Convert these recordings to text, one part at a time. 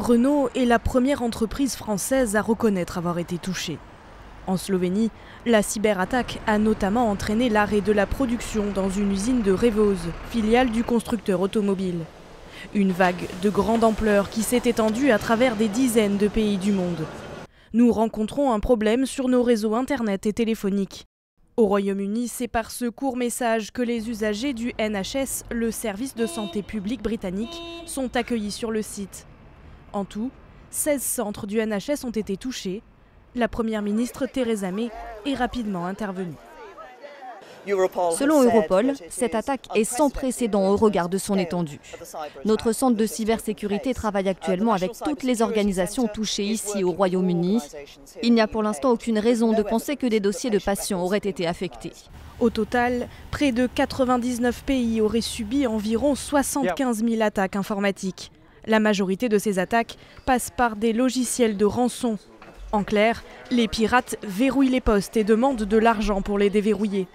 Renault est la première entreprise française à reconnaître avoir été touchée. En Slovénie, la cyberattaque a notamment entraîné l'arrêt de la production dans une usine de Revoz, filiale du constructeur automobile. Une vague de grande ampleur qui s'est étendue à travers des dizaines de pays du monde. Nous rencontrons un problème sur nos réseaux internet et téléphoniques. Au Royaume-Uni, c'est par ce court message que les usagers du NHS, le service de santé publique britannique, sont accueillis sur le site. En tout, 16 centres du NHS ont été touchés. La première ministre Theresa May est rapidement intervenue. Selon Europol, cette attaque est sans précédent au regard de son étendue. Notre centre de cybersécurité travaille actuellement avec toutes les organisations touchées ici au Royaume-Uni. Il n'y a pour l'instant aucune raison de penser que des dossiers de patients auraient été affectés. Au total, près de 99 pays auraient subi environ 75 000 attaques informatiques. La majorité de ces attaques passent par des logiciels de rançon. En clair, les pirates verrouillent les postes et demandent de l'argent pour les déverrouiller.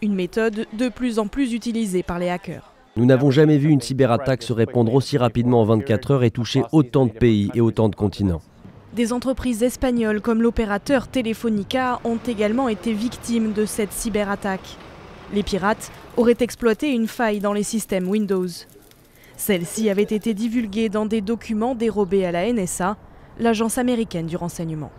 Une méthode de plus en plus utilisée par les hackers. Nous n'avons jamais vu une cyberattaque se répandre aussi rapidement en 24 heures et toucher autant de pays et autant de continents. Des entreprises espagnoles comme l'opérateur Telefónica ont également été victimes de cette cyberattaque. Les pirates auraient exploité une faille dans les systèmes Windows. Celle-ci avait été divulguée dans des documents dérobés à la NSA, l'agence américaine du renseignement.